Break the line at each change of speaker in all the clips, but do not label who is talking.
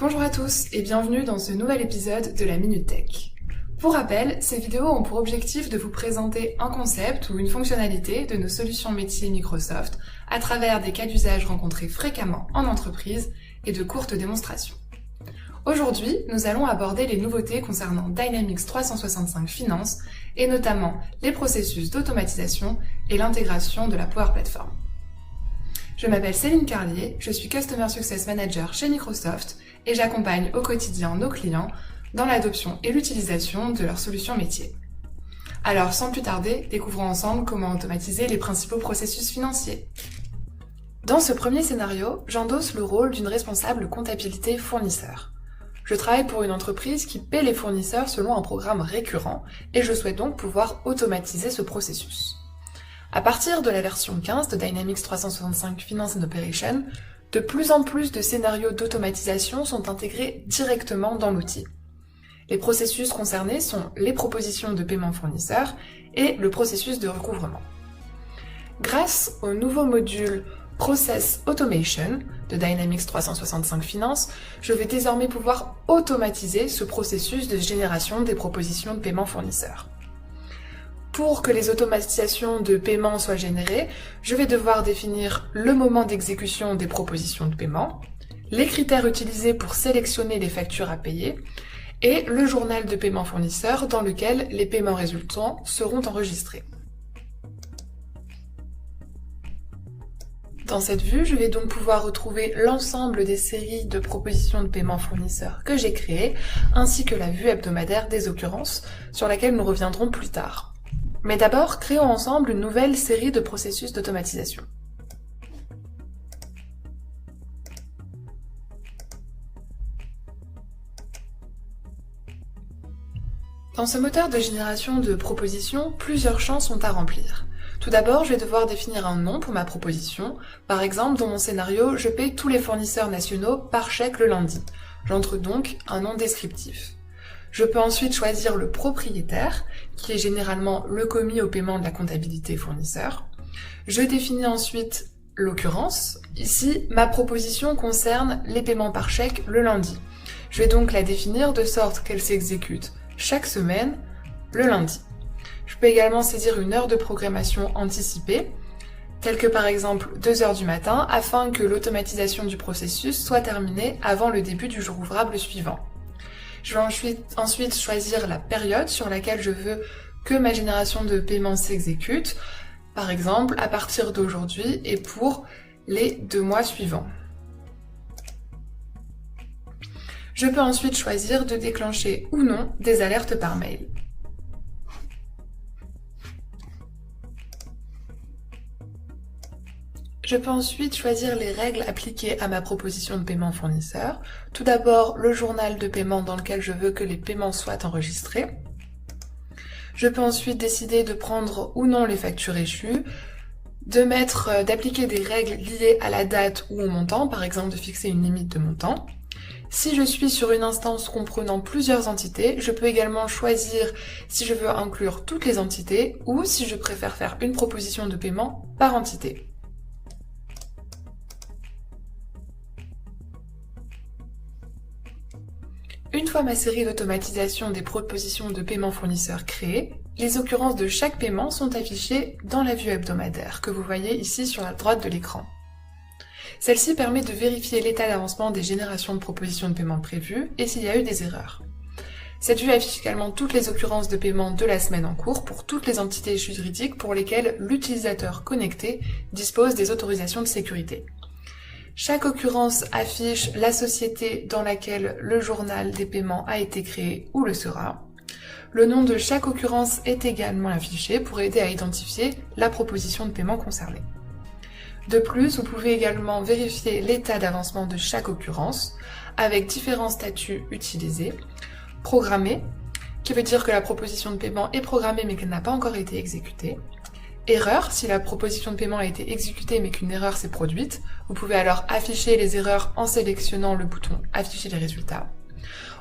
Bonjour à tous et bienvenue dans ce nouvel épisode de la Minute Tech. Pour rappel, ces vidéos ont pour objectif de vous présenter un concept ou une fonctionnalité de nos solutions métiers Microsoft à travers des cas d'usage rencontrés fréquemment en entreprise et de courtes démonstrations. Aujourd'hui, nous allons aborder les nouveautés concernant Dynamics 365 Finance et notamment les processus d'automatisation et l'intégration de la Power Platform. Je m'appelle Céline Carlier, je suis Customer Success Manager chez Microsoft et j'accompagne au quotidien nos clients dans l'adoption et l'utilisation de leurs solutions métiers. Alors sans plus tarder, découvrons ensemble comment automatiser les principaux processus financiers. Dans ce premier scénario, j'endosse le rôle d'une responsable comptabilité fournisseur. Je travaille pour une entreprise qui paie les fournisseurs selon un programme récurrent et je souhaite donc pouvoir automatiser ce processus. À partir de la version 15 de Dynamics 365 Finance and Operation, de plus en plus de scénarios d'automatisation sont intégrés directement dans l'outil. Les processus concernés sont les propositions de paiement fournisseur et le processus de recouvrement. Grâce au nouveau module Process Automation de Dynamics 365 Finance, je vais désormais pouvoir automatiser ce processus de génération des propositions de paiement fournisseur. Pour que les automatisations de paiement soient générées, je vais devoir définir le moment d'exécution des propositions de paiement, les critères utilisés pour sélectionner les factures à payer et le journal de paiement fournisseur dans lequel les paiements résultants seront enregistrés. Dans cette vue, je vais donc pouvoir retrouver l'ensemble des séries de propositions de paiement fournisseurs que j'ai créées, ainsi que la vue hebdomadaire des occurrences, sur laquelle nous reviendrons plus tard. Mais d'abord, créons ensemble une nouvelle série de processus d'automatisation. Dans ce moteur de génération de propositions, plusieurs champs sont à remplir. Tout d'abord, je vais devoir définir un nom pour ma proposition. Par exemple, dans mon scénario, je paie tous les fournisseurs nationaux par chèque le lundi. J'entre donc un nom descriptif. Je peux ensuite choisir le propriétaire, qui est généralement le commis au paiement de la comptabilité fournisseur. Je définis ensuite l'occurrence. Ici, ma proposition concerne les paiements par chèque le lundi. Je vais donc la définir de sorte qu'elle s'exécute chaque semaine, le lundi. Je peux également saisir une heure de programmation anticipée, telle que par exemple 2 heures du matin, afin que l'automatisation du processus soit terminée avant le début du jour ouvrable suivant. Je vais ensuite choisir la période sur laquelle je veux que ma génération de paiement s'exécute, par exemple à partir d'aujourd'hui et pour les 2 mois suivants. Je peux ensuite choisir de déclencher ou non des alertes par mail. Je peux ensuite choisir les règles appliquées à ma proposition de paiement fournisseur. Tout d'abord, le journal de paiement dans lequel je veux que les paiements soient enregistrés. Je peux ensuite décider de prendre ou non les factures échues, d'appliquer des règles liées à la date ou au montant, par exemple de fixer une limite de montant. Si je suis sur une instance comprenant plusieurs entités, je peux également choisir si je veux inclure toutes les entités ou si je préfère faire une proposition de paiement par entité. Une fois ma série d'automatisation des propositions de paiement fournisseurs créées, les occurrences de chaque paiement sont affichées dans la vue hebdomadaire que vous voyez ici sur la droite de l'écran. Celle-ci permet de vérifier l'état d'avancement des générations de propositions de paiement prévues et s'il y a eu des erreurs. Cette vue affiche également toutes les occurrences de paiement de la semaine en cours pour toutes les entités juridiques pour lesquelles l'utilisateur connecté dispose des autorisations de sécurité. Chaque occurrence affiche la société dans laquelle le journal des paiements a été créé ou le sera. Le nom de chaque occurrence est également affiché pour aider à identifier la proposition de paiement concernée. De plus, vous pouvez également vérifier l'état d'avancement de chaque occurrence avec différents statuts utilisés. Programmé, qui veut dire que la proposition de paiement est programmée mais qu'elle n'a pas encore été exécutée. Erreur, si la proposition de paiement a été exécutée mais qu'une erreur s'est produite, vous pouvez alors afficher les erreurs en sélectionnant le bouton « Afficher les résultats ».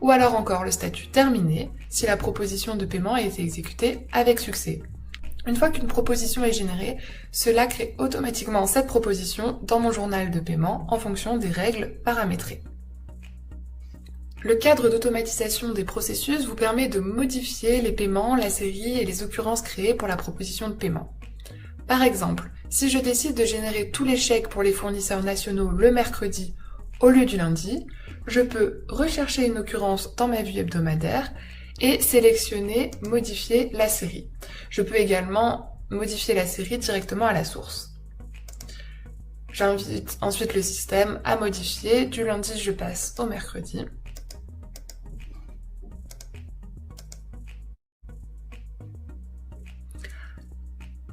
Ou alors encore le statut « Terminé » si la proposition de paiement a été exécutée avec succès. Une fois qu'une proposition est générée, cela crée automatiquement cette proposition dans mon journal de paiement en fonction des règles paramétrées. Le cadre d'automatisation des processus vous permet de modifier les paiements, la série et les occurrences créées pour la proposition de paiement. Par exemple, si je décide de générer tous les chèques pour les fournisseurs nationaux le mercredi au lieu du lundi, je peux rechercher une occurrence dans ma vue hebdomadaire et sélectionner « Modifier la série ». Je peux également modifier la série directement à la source. J'invite ensuite le système à modifier. Du lundi, je passe au mercredi.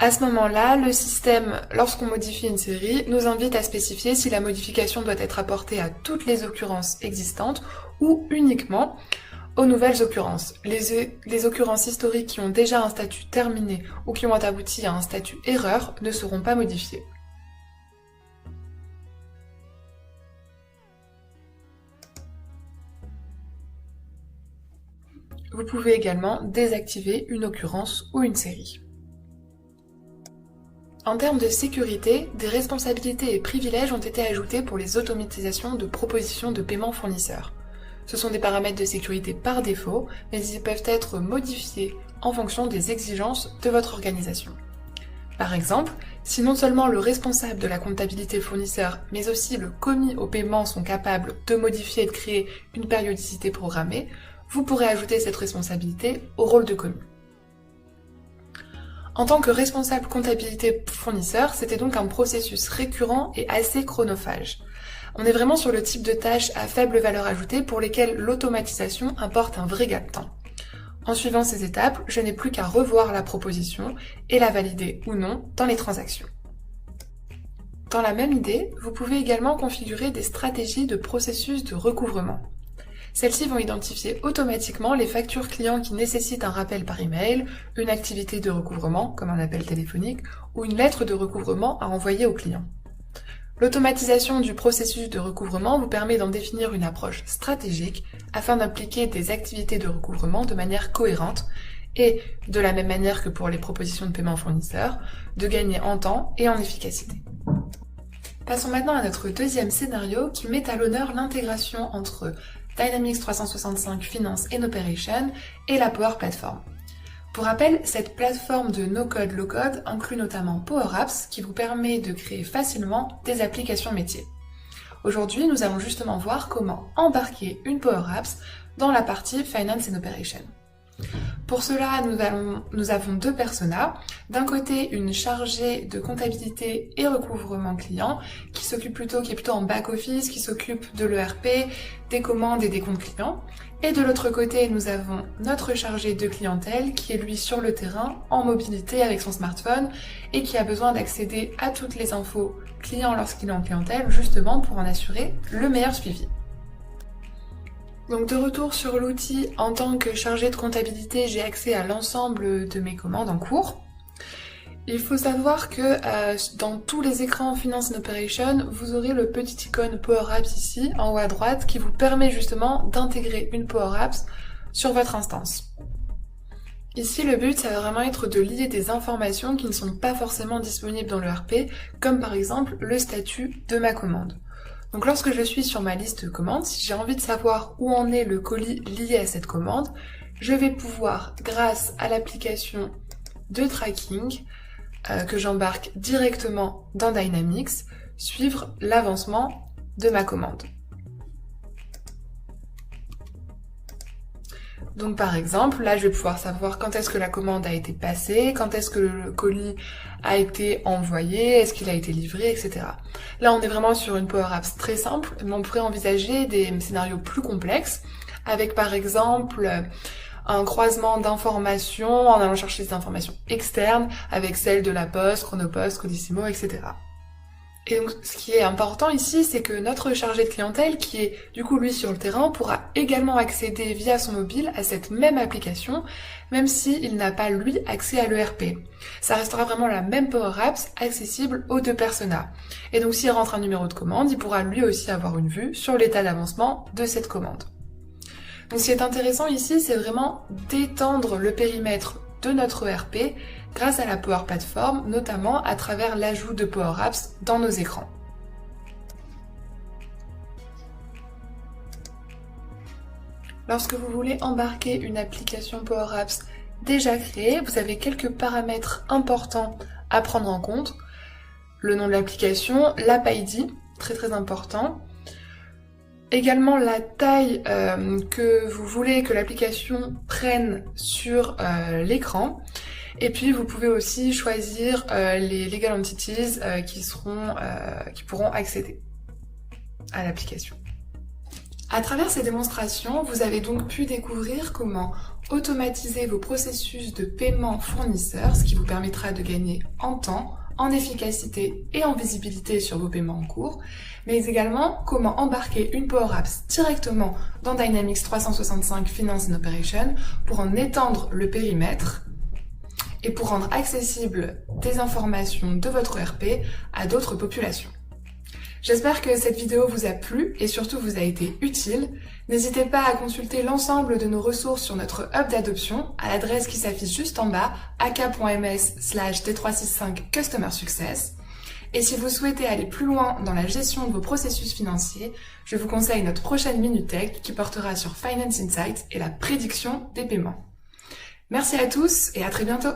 À ce moment-là, le système, lorsqu'on modifie une série, nous invite à spécifier si la modification doit être apportée à toutes les occurrences existantes ou uniquement aux nouvelles occurrences. Les occurrences historiques qui ont déjà un statut terminé ou qui ont abouti à un statut erreur ne seront pas modifiées. Vous pouvez également désactiver une occurrence ou une série. En termes de sécurité, des responsabilités et privilèges ont été ajoutés pour les automatisations de propositions de paiement fournisseurs. Ce sont des paramètres de sécurité par défaut, mais ils peuvent être modifiés en fonction des exigences de votre organisation. Par exemple, si non seulement le responsable de la comptabilité fournisseur, mais aussi le commis au paiement sont capables de modifier et de créer une périodicité programmée, vous pourrez ajouter cette responsabilité au rôle de commis. En tant que responsable comptabilité fournisseur, c'était donc un processus récurrent et assez chronophage. On est vraiment sur le type de tâches à faible valeur ajoutée pour lesquelles l'automatisation apporte un vrai gain de temps. En suivant ces étapes, je n'ai plus qu'à revoir la proposition et la valider ou non dans les transactions. Dans la même idée, vous pouvez également configurer des stratégies de processus de recouvrement. Celles-ci vont identifier automatiquement les factures clients qui nécessitent un rappel par email, une activité de recouvrement, comme un appel téléphonique, ou une lettre de recouvrement à envoyer au client. L'automatisation du processus de recouvrement vous permet d'en définir une approche stratégique afin d'impliquer des activités de recouvrement de manière cohérente et, de la même manière que pour les propositions de paiement fournisseurs, de gagner en temps et en efficacité. Passons maintenant à notre deuxième scénario qui met à l'honneur l'intégration entre Dynamics 365 Finance and Operation et la Power Platform. Pour rappel, cette plateforme de no-code, low-code inclut notamment Power Apps qui vous permet de créer facilement des applications métiers. Aujourd'hui, nous allons justement voir comment embarquer une Power Apps dans la partie Finance and Operation. Pour cela, nous avons deux personas. D'un côté, une chargée de comptabilité et recouvrement client qui est plutôt en back-office, qui s'occupe de l'ERP, des commandes et des comptes clients. Et de l'autre côté, nous avons notre chargé de clientèle qui est lui sur le terrain, en mobilité avec son smartphone et qui a besoin d'accéder à toutes les infos clients lorsqu'il est en clientèle, justement pour en assurer le meilleur suivi. Donc de retour sur l'outil, en tant que chargé de comptabilité, j'ai accès à l'ensemble de mes commandes en cours. Il faut savoir que dans tous les écrans Finance and Operation, vous aurez le petit icône Power Apps ici, en haut à droite, qui vous permet justement d'intégrer une Power Apps sur votre instance. Ici, le but, ça va vraiment être de lier des informations qui ne sont pas forcément disponibles dans l'ERP, comme par exemple le statut de ma commande. Donc lorsque je suis sur ma liste de commandes, si j'ai envie de savoir où en est le colis lié à cette commande, je vais pouvoir, grâce à l'application de tracking que j'embarque directement dans Dynamics, suivre l'avancement de ma commande. Donc par exemple, là je vais pouvoir savoir quand est-ce que la commande a été passée, quand est-ce que le colis a été envoyé, est-ce qu'il a été livré, etc. Là on est vraiment sur une Power Apps très simple, mais on pourrait envisager des scénarios plus complexes, avec par exemple un croisement d'informations en allant chercher des informations externes avec celles de la Poste, Chronopost, Codissimo, etc. Et donc, ce qui est important ici, c'est que notre chargé de clientèle, qui est du coup lui sur le terrain, pourra également accéder via son mobile à cette même application, même s'il n'a pas lui accès à l'ERP. Ça restera vraiment la même Power Apps accessible aux deux personas. Et donc s'il rentre un numéro de commande, il pourra lui aussi avoir une vue sur l'état d'avancement de cette commande. Donc ce qui est intéressant ici, c'est vraiment d'étendre le périmètre de notre ERP grâce à la Power Platform, notamment à travers l'ajout de Power Apps dans nos écrans. Lorsque vous voulez embarquer une application Power Apps déjà créée, vous avez quelques paramètres importants à prendre en compte. Le nom de l'application, l'App ID, très important. Également la taille que vous voulez que l'application prenne sur l'écran. Et puis vous pouvez aussi choisir les legal entities qui pourront accéder à l'application. À travers ces démonstrations, vous avez donc pu découvrir comment automatiser vos processus de paiement fournisseurs, ce qui vous permettra de gagner en temps, en efficacité et en visibilité sur vos paiements en cours, mais également comment embarquer une Power Apps directement dans Dynamics 365 Finance and Operation pour en étendre le périmètre et pour rendre accessible des informations de votre ERP à d'autres populations. J'espère que cette vidéo vous a plu et surtout vous a été utile. N'hésitez pas à consulter l'ensemble de nos ressources sur notre hub d'adoption à l'adresse qui s'affiche juste en bas, ak.ms/d365 Customer Success. Et si vous souhaitez aller plus loin dans la gestion de vos processus financiers, je vous conseille notre prochaine Minute Tech qui portera sur Finance Insights et la prédiction des paiements. Merci à tous et à très bientôt.